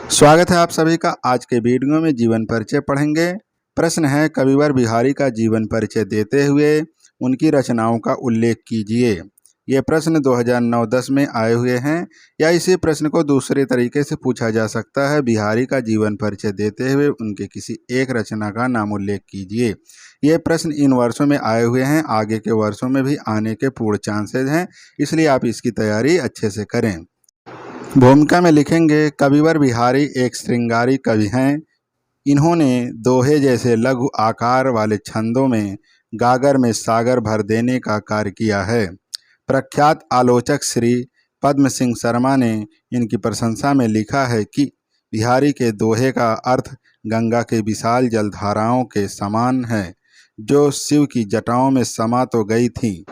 स्वागत है आप सभी का। आज के वीडियो में जीवन परिचय पढ़ेंगे। प्रश्न है, कविवर बिहारी का जीवन परिचय देते हुए उनकी रचनाओं का उल्लेख कीजिए। ये प्रश्न 2009-10 में आए हुए हैं। या इसी प्रश्न को दूसरे तरीके से पूछा जा सकता है, बिहारी का जीवन परिचय देते हुए उनके किसी एक रचना का नाम उल्लेख कीजिए। ये प्रश्न इन वर्षों में आए हुए हैं, आगे के वर्षों में भी आने के पूर्ण चांसेज हैं, इसलिए आप इसकी तैयारी अच्छे से करें। भूमिका में लिखेंगे, कविवर बिहारी एक श्रृंगारी कवि हैं। इन्होंने दोहे जैसे लघु आकार वाले छंदों में गागर में सागर भर देने का कार्य किया है। प्रख्यात आलोचक श्री पद्म सिंह शर्मा ने इनकी प्रशंसा में लिखा है कि बिहारी के दोहे का अर्थ गंगा के विशाल जलधाराओं के समान है, जो शिव की जटाओं में समा तो गई थी,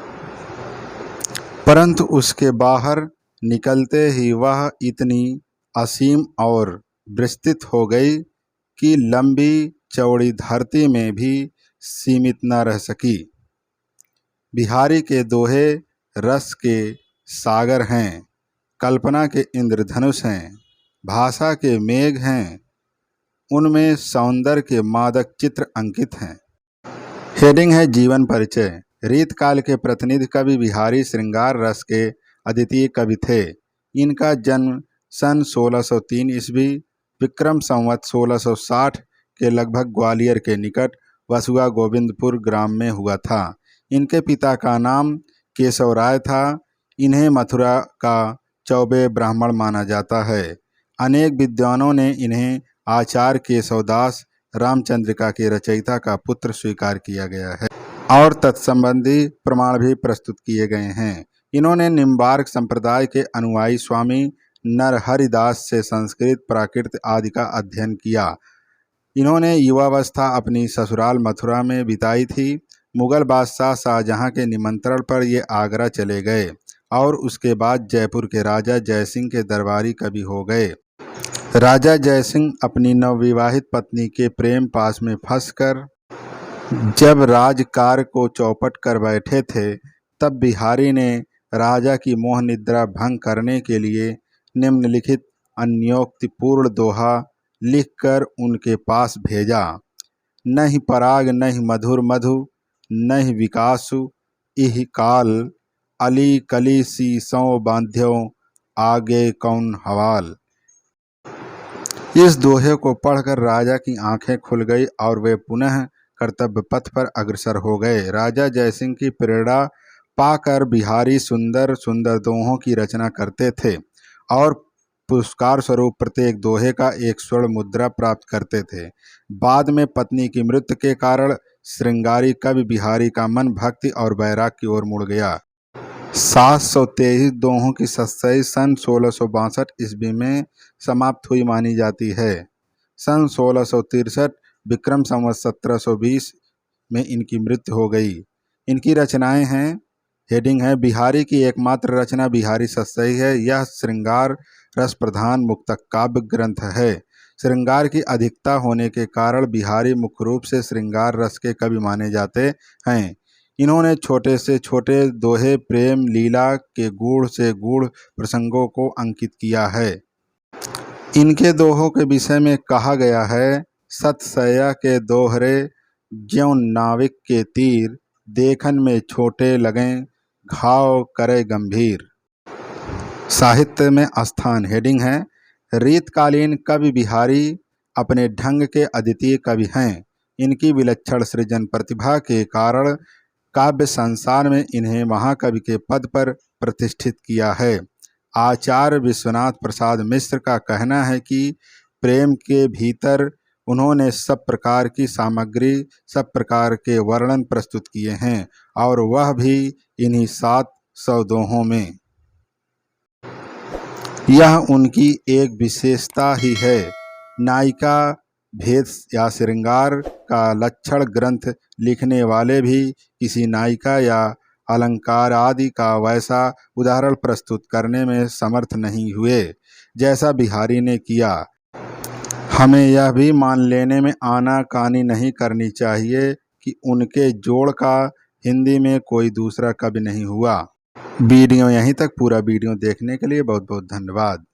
परंतु उसके बाहर निकलते ही वह इतनी असीम और विस्तृत हो गई कि लंबी चौड़ी धरती में भी सीमित न रह सकी। बिहारी के दोहे रस के सागर हैं, कल्पना के इंद्रधनुष हैं, भाषा के मेघ हैं, उनमें सौंदर्य के मादक चित्र अंकित हैं। हेडिंग है जीवन परिचय। रीतकाल के प्रतिनिधि कवि बिहारी श्रृंगार रस के अद्वितीय कवि थे। इनका जन्म सन 1603 ईस्वी विक्रम संवत 1660 के लगभग ग्वालियर के निकट वसुआ गोविंदपुर ग्राम में हुआ था। इनके पिता का नाम केशव राय था। इन्हें मथुरा का चौबे ब्राह्मण माना जाता है। अनेक विद्वानों ने इन्हें आचार्य केशवदास रामचंद्रिका के रचयिता का पुत्र स्वीकार किया गया है और तत्संबंधी प्रमाण भी प्रस्तुत किए गए हैं। इन्होंने निम्बार्क संप्रदाय के अनुयायी स्वामी नरहरिदास से संस्कृत, प्राकृत आदि का अध्ययन किया। इन्होंने युवावस्था अपनी ससुराल मथुरा में बिताई थी। मुगल बादशाह शाहजहां के निमंत्रण पर ये आगरा चले गए और उसके बाद जयपुर के राजा जयसिंह के दरबारी कवि हो गए। राजा जयसिंह अपनी नवविवाहित पत्नी के प्रेम पास में फंसकर जब राजकार्य को चौपट कर बैठे थे, तब बिहारी ने राजा की मोह निद्रा भंग करने के लिए निम्नलिखित अन्योक्तिपूर्ण दोहा लिखकर उनके पास भेजा। नहीं पराग नहीं मधुर मधु, नहीं विकासु इह काल, अली कली सी सौ बांध्यों आगे कौन हवाल। इस दोहे को पढ़कर राजा की आंखें खुल गई और वे पुनः कर्तव्य पथ पर अग्रसर हो गए। राजा जयसिंह की प्रेरणा पाकर बिहारी सुंदर सुंदर दोहों की रचना करते थे और पुरस्कार स्वरूप प्रत्येक दोहे का एक स्वर्ण मुद्रा प्राप्त करते थे। बाद में पत्नी की मृत्यु के कारण श्रृंगारी कवि बिहारी का मन भक्ति और वैराग की ओर मुड़ गया। 723 दोहों की सत्सई सन 1662 ईस्वी में समाप्त हुई मानी जाती है। सन 1663 विक्रम संवत 1720 में इनकी मृत्यु हो गई। इनकी रचनाएं हैं। हेडिंग है, बिहारी की एकमात्र रचना बिहारी सत्सई है। यह श्रृंगार रस प्रधान मुक्तक काव्य ग्रंथ है। श्रृंगार की अधिकता होने के कारण बिहारी मुख्य रूप से श्रृंगार रस के कवि माने जाते हैं। इन्होंने छोटे से छोटे दोहे प्रेम लीला के गूढ़ से गूढ़ प्रसंगों को अंकित किया है। इनके दोहों के विषय में कहा गया है, सतसया के दोहरे ज्यों नाविक के तीर, देखन में छोटे लगें घाव करे गंभीर। साहित्य में स्थान। हेडिंग है, रीतकालीन कवि बिहारी अपने ढंग के अद्वितीय कवि हैं। इनकी विलक्षण सृजन प्रतिभा के कारण काव्य संसार में इन्हें महाकवि के पद पर प्रतिष्ठित किया है। आचार्य विश्वनाथ प्रसाद मिश्र का कहना है कि प्रेम के भीतर उन्होंने सब प्रकार की सामग्री, सब प्रकार के वर्णन प्रस्तुत किए हैं और वह भी इन्हीं 700 दोहों में। यह उनकी एक विशेषता ही है। नायिका भेद या श्रृंगार का लक्षण ग्रंथ लिखने वाले भी किसी नायिका या अलंकार आदि का वैसा उदाहरण प्रस्तुत करने में समर्थ नहीं हुए जैसा बिहारी ने किया। हमें यह भी मान लेने में आनाकानी नहीं करनी चाहिए कि उनके जोड़ का हिंदी में कोई दूसरा कवि नहीं हुआ। वीडियो यहीं तक। पूरा वीडियो देखने के लिए बहुत बहुत धन्यवाद।